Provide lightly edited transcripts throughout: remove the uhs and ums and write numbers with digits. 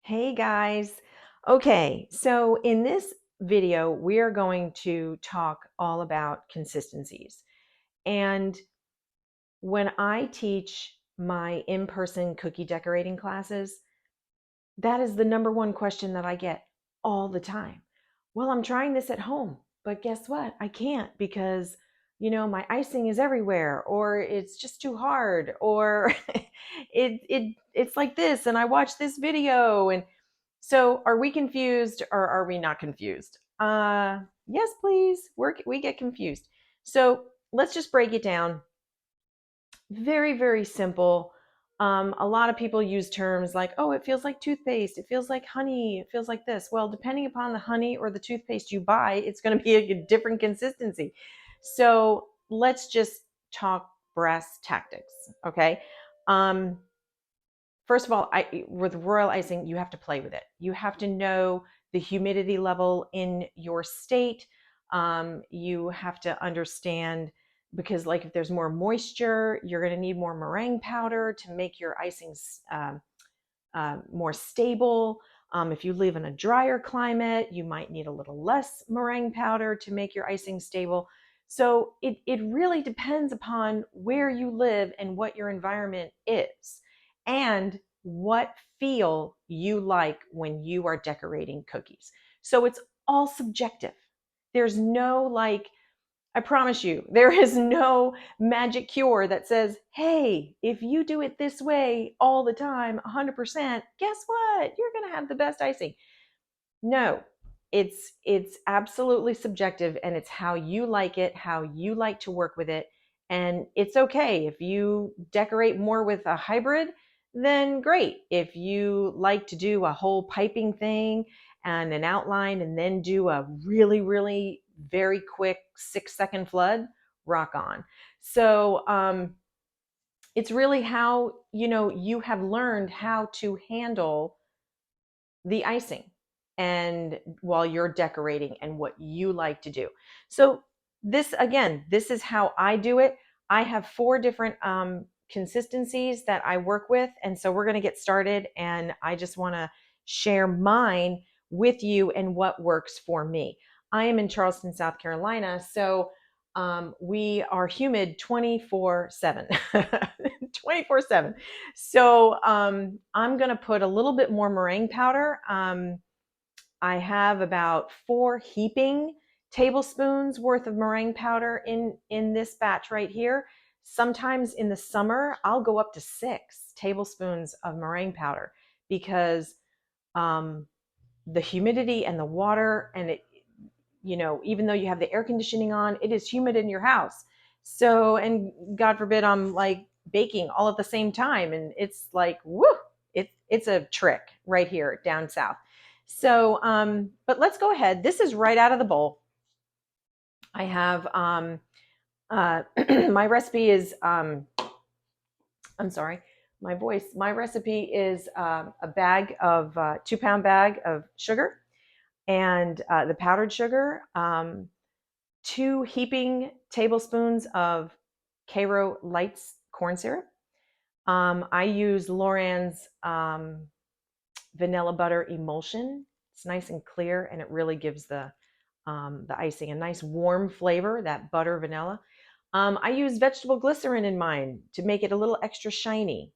Hey guys. Okay, so in this video, we are going to talk all about consistencies. And when I teach my in-person cookie decorating classes, that is the number one question that I get all the time. Well, I'm trying this at home, but guess what? I can't because, my icing is everywhere, or it's just too hard, or it's like this, and I watched this video, and so are we confused or are we not confused? Yes, please. We get confused. So let's just break it down. Very, very simple. A lot of people use terms like, oh, it feels like toothpaste. It feels like honey. It feels like this. Well, depending upon the honey or the toothpaste you buy, it's going to be a different consistency. So let's just talk brass tactics. Okay. Um, First of all, with royal icing, you have to play with it. You have to know the humidity level in your state. You have to understand because, like, if there's more moisture, you're going to need more meringue powder to make your icings more stable. If you live in a drier climate, you might need a little less meringue powder to make your icing stable. So it really depends upon where you live and what your environment is and what feel you like when you are decorating cookies. So it's all subjective. There's no like I promise you, there is no magic cure that says, hey, if you do it this way all the time, 100%, guess what? You're going to have the best icing. No, it's absolutely subjective and it's how you like it, how you like to work with it. And it's okay if you decorate more with a hybrid, then great. If you like to do a whole piping thing and an outline and then do a really, really very quick 6-second flood, rock on. So it's really how you have learned how to handle the icing and while you're decorating and what you like to do. So this is how I do it. I have 4 different consistencies that I work with. And so we're going to get started. And I just want to share mine with you and what works for me. I am in Charleston, South Carolina. So we are humid 24/7. 24/7. So I'm going to put a little bit more meringue powder. I have about 4 heaping tablespoons worth of meringue powder in this batch right here. Sometimes in the summer, I'll go up to 6 tablespoons of meringue powder because um, the humidity and the water and it, even though you have the air conditioning on, it is humid in your house. So, and God forbid I'm like baking all at the same time. And it's like, woo, it's a trick right here down south. So, but let's go ahead. This is right out of the bowl. I have, my recipe is, I'm sorry, my voice. My recipe is a bag of 2-pound bag of sugar and the powdered sugar, 2 heaping tablespoons of Cairo Lights corn syrup. I use Loran's vanilla butter emulsion. It's nice and clear, and it really gives the icing a nice warm flavor, that butter vanilla. I use vegetable glycerin in mine to make it a little extra shiny.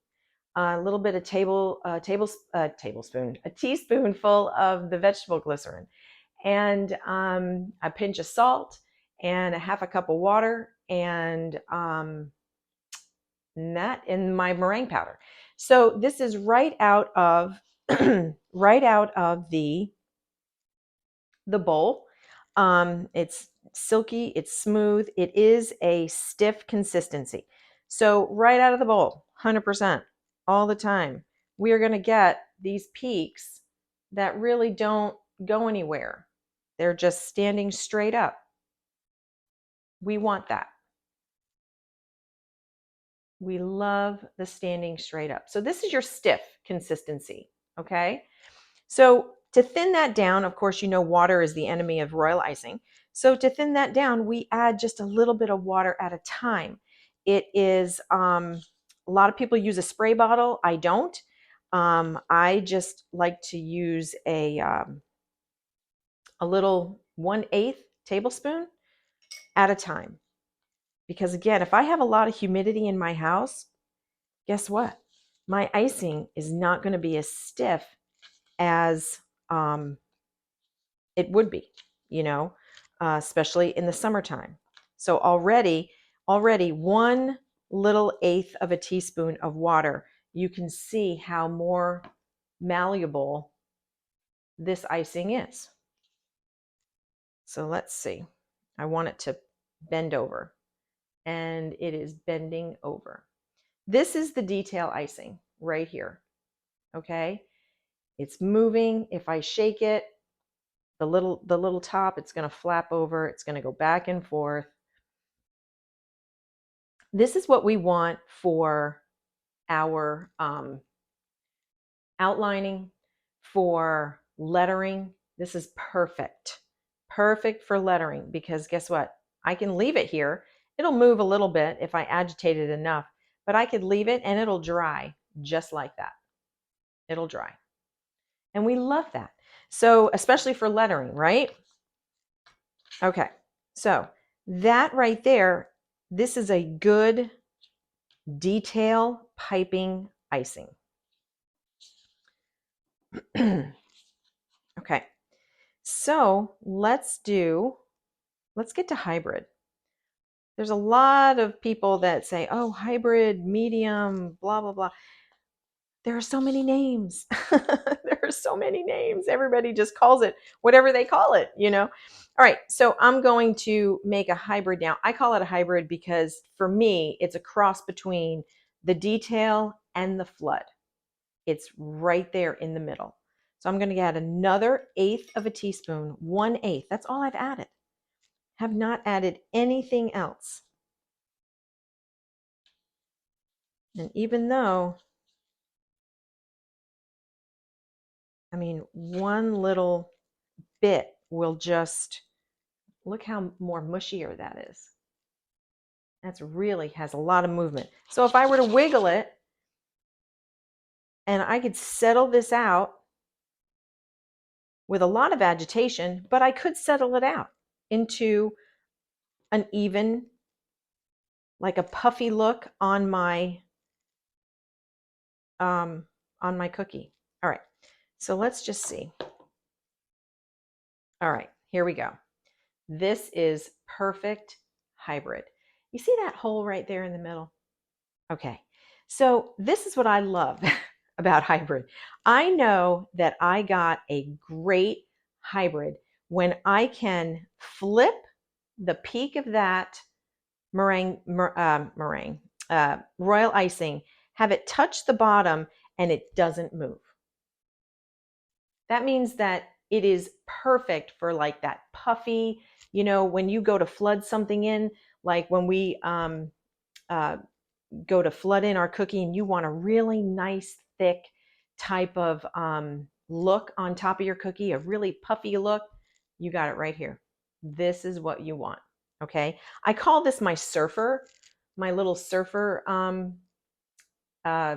A little bit of tablespoon, a teaspoonful of the vegetable glycerin, and a pinch of salt, and a half a cup of water, and that in my meringue powder. So this is right out of right out of the bowl. It's silky, it's smooth, it is a stiff consistency. So right out of the bowl, 100%, all the time, we are going to get these peaks that really don't go anywhere. They're just standing straight up. We want that. We love the standing straight up. So this is your stiff consistency, okay? So to thin that down, of course, water is the enemy of royal icing. So to thin that down, we add just a little bit of water at a time. It is, a lot of people use a spray bottle. I don't. I just like to use a little 1/8 tablespoon at a time. Because again, if I have a lot of humidity in my house, guess what? My icing is not going to be as stiff as um, it would be, you know, especially in the summertime. So already 1/8 of a teaspoon of water, you can see how more malleable this icing is. So let's see. I want it to bend over, and it is bending over. This is the detail icing right here. Okay. It's moving. If I shake it, the little top, it's going to flap over. It's going to go back and forth. This is what we want for our outlining, for lettering. This is perfect. Perfect for lettering, because guess what? I can leave it here. It'll move a little bit if I agitate it enough, but I could leave it and it'll dry just like that. It'll dry. And we love that. So, especially for lettering, right? Okay. So, that right there, this is a good detail piping icing. Okay. So, let's get to hybrid. There's a lot of people that say, oh, hybrid, medium, blah, blah, blah. There are so many names. There are so many names. Everybody just calls it whatever they call it, you know? All right, so I'm going to make a hybrid now. I call it a hybrid because for me, it's a cross between the detail and the flood. It's right there in the middle. So I'm going to add another 1/8 of a teaspoon, 1/8. That's all I've added. Have not added anything else. And even though, I mean, one little bit will just, look how more mushier that is. That's really has a lot of movement. So if I were to wiggle it, and I could settle this out with a lot of agitation, but I could settle it out into an even, like a puffy look on my cookie. All right, so let's just see. All right, here we go. This is perfect hybrid. You see that hole right there in the middle? Okay, so this is what I love about hybrid. I know that I got a great hybrid when I can flip the peak of that royal icing, have it touch the bottom, and it doesn't move. That means that it is perfect for like that puffy, you know, when you go to flood something in, like when we go to flood in our cookie and you want a really nice, thick type of look on top of your cookie, a really puffy look, you got it right here. This is what you want. Okay. I call this my surfer, my little surfer uh,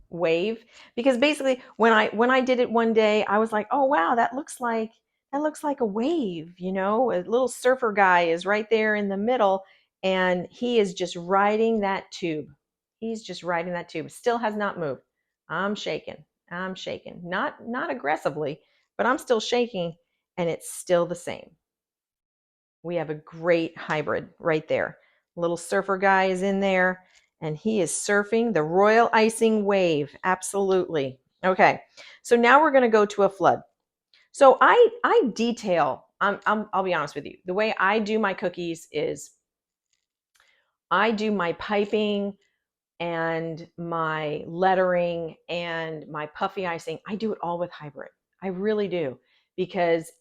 wave, because basically when I did it one day, I was like, oh wow, that looks like a wave, you know, a little surfer guy is right there in the middle, and he is just riding that tube. He's just riding that tube. Still has not moved. I'm shaking. Not aggressively, but I'm still shaking, and it's still the same. We have a great hybrid right there. Little surfer guy is in there, and he is surfing the royal icing wave. Absolutely. Okay, so now we're going to go to a flood. So I detail. I'll be honest with you. The way I do my cookies is I do my piping and my lettering and my puffy icing. I do it all with hybrid. I really do, because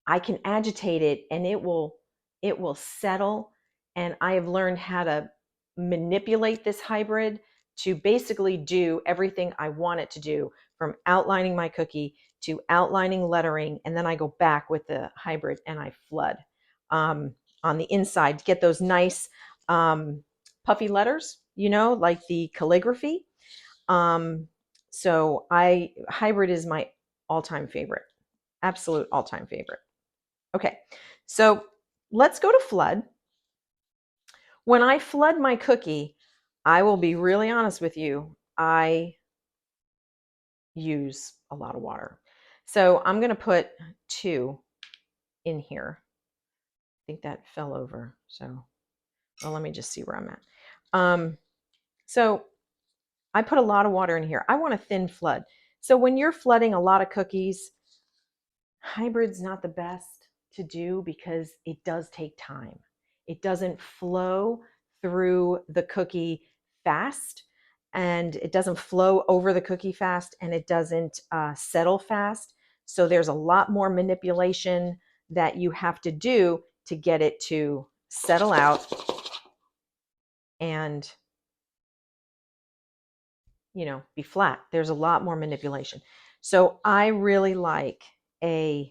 I can agitate it and it will settle. And I have learned how to manipulate this hybrid to basically do everything I want it to do, from outlining my cookie to outlining lettering. And then I go back with the hybrid and I flood on the inside to get those nice puffy letters, you know, like the calligraphy. So hybrid is my all-time favorite, absolute all-time favorite. Okay, so let's go to flood. When I flood my cookie, I will be really honest with you, I use a lot of water. So I'm going to put 2 in here. I think that fell over. So, well, let me just see where I'm at. So I put a lot of water in here. I want a thin flood. So when you're flooding a lot of cookies, hybrid's not the best to do because it does take time. It doesn't flow through the cookie fast, and it doesn't flow over the cookie fast, and it doesn't settle fast. So there's a lot more manipulation that you have to do to get it to settle out and, be flat. There's a lot more manipulation. So I really like a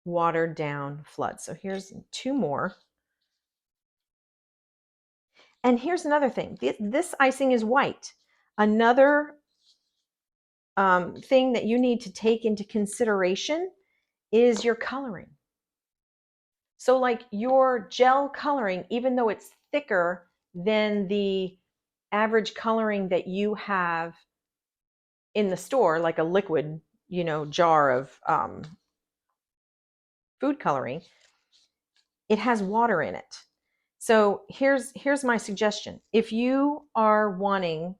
watered down flood. So here's 2 more. And here's another thing. This icing is white. Another thing that you need to take into consideration is your coloring. So like your gel coloring, even though it's thicker than the average coloring that you have in the store, like a liquid, jar of food coloring, it has water in it. So here's my suggestion. If you are wanting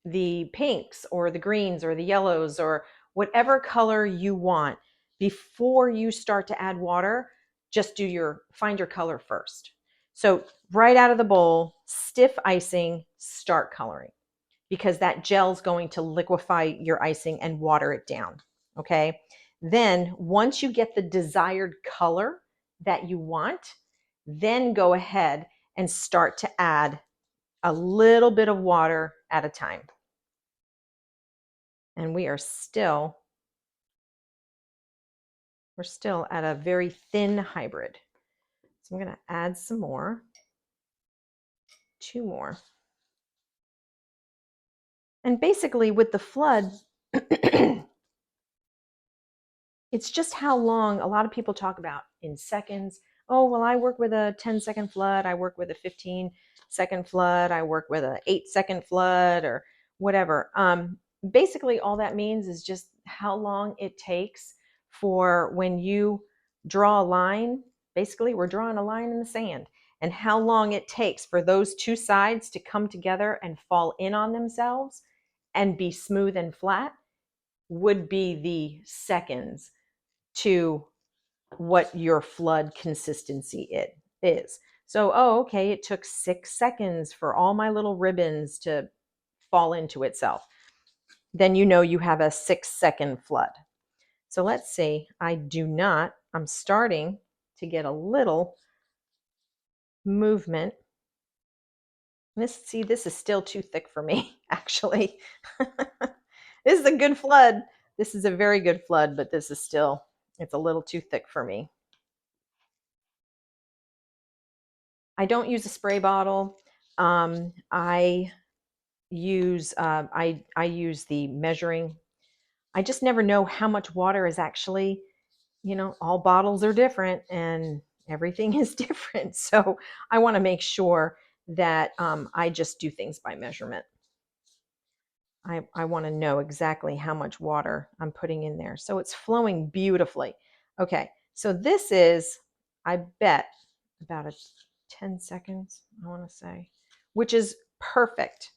the pinks or the greens or the yellows or whatever color you want, before you start to add water, just find your color first. So right out of the bowl, stiff icing, start coloring, because that gel's going to liquefy your icing and water it down. Okay. Then once you get the desired color that you want, then go ahead and start to add a little bit of water at a time. And we're still at a very thin hybrid. So I'm going to add some more, 2 more. And basically with the flood, it's just how long. A lot of people talk about in seconds. Oh, well, I work with a 10-second flood. I work with a 15-second flood. I work with a 8-second flood, or whatever. Basically, all that means is just how long it takes for when you draw a line. Basically, we're drawing a line in the sand, and how long it takes for those 2 sides to come together and fall in on themselves and be smooth and flat would be the seconds to what your flood consistency is. So, okay, it took 6 seconds for all my little ribbons to fall into itself. Then you have a 6-second flood. So let's see, I'm starting to get a little movement. This is still too thick for me, actually. This is a good flood. This is a very good flood, but it's a little too thick for me. I don't use a spray bottle. I use the measuring. I just never know how much water is actually, all bottles are different and everything is different. So I want to make sure that I just do things by measurement. I want to know exactly how much water I'm putting in there. So it's flowing beautifully. Okay, so this is, I bet, about a 10 seconds, I want to say, which is perfect.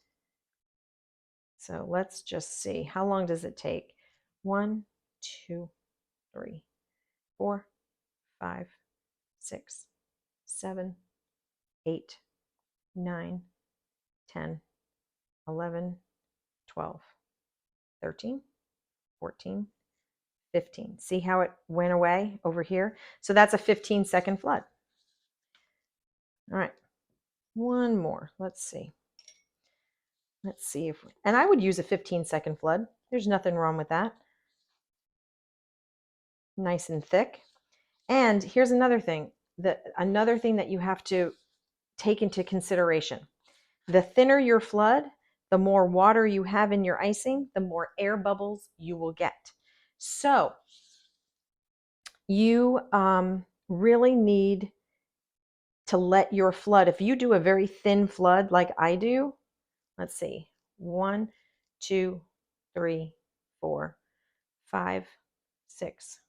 So let's just see. How long does it take? 1, 2, 3, 4, 5, 6, 7, 8, 9, 10, 11, 12, 13, 14, 15. See how it went away over here? So that's a 15-second flood. All right, 1 more. Let's see. And I would use a 15-second flood. There's nothing wrong with that. Nice and thick. And here's another thing. Another thing that you have to take into consideration. The thinner your flood, the more water you have in your icing, the more air bubbles you will get. So you really need to let your flood, if you do a very thin flood like I do, let's see, 1, 2, 3, 4, 5, 6,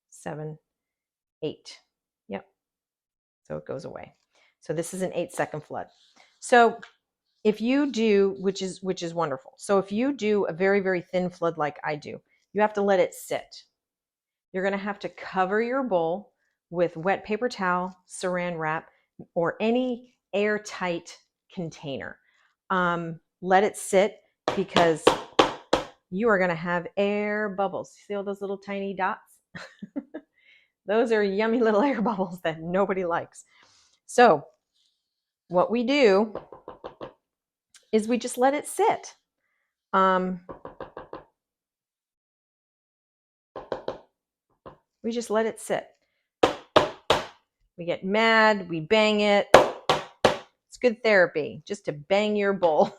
7, 8. Yep. So it goes away. So this is an 8-second flood. So if you do, which is wonderful. So if you do a very, very thin flood like I do, you have to let it sit. You're going to have to cover your bowl with wet paper towel, saran wrap, or any airtight container. Let it sit because you are going to have air bubbles. See all those little tiny dots? Those are yummy little air bubbles that nobody likes. So what we do is we just let it sit. We just let it sit. We get mad, we bang it. It's good therapy just to bang your bowl.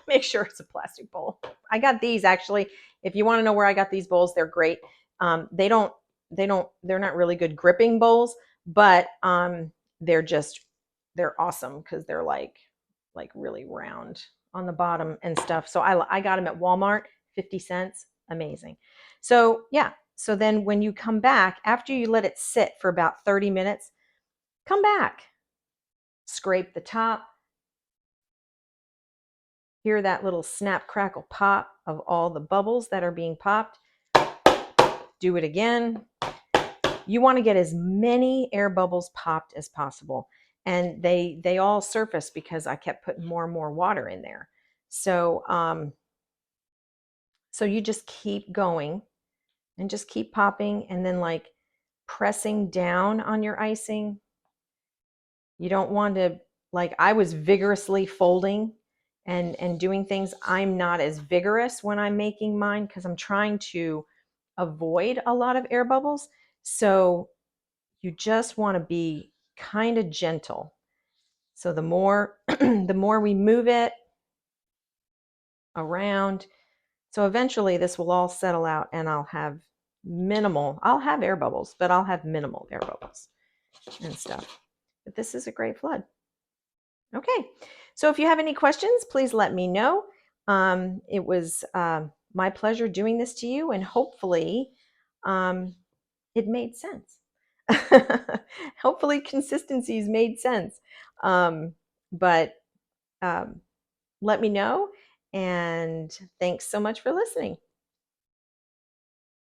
Make sure it's a plastic bowl. I got these actually. If you want to know where I got these bowls, they're great. They're not really good gripping bowls, but they're awesome because they're like really round on the bottom and stuff. So I got them at Walmart, 50 cents. Amazing. So yeah. So then when you come back, after you let it sit for about 30 minutes, come back, scrape the top, hear that little snap, crackle, pop of all the bubbles that are being popped. Do it again. You want to get as many air bubbles popped as possible. And they all surface because I kept putting more and more water in there. So, so you just keep going and just keep popping and then like pressing down on your icing. You don't want to, like I was vigorously folding and doing things. I'm not as vigorous when I'm making mine because I'm trying to avoid a lot of air bubbles. So you just want to be kind of gentle. So the more the more we move it around, so eventually this will all settle out and I'll have air bubbles, but I'll have minimal air bubbles and stuff. But this is a great flood. Okay, so if you have any questions, please let me know. It was my pleasure doing this to you, and hopefully it made sense. Hopefully consistencies made sense. But let me know, and thanks so much for listening.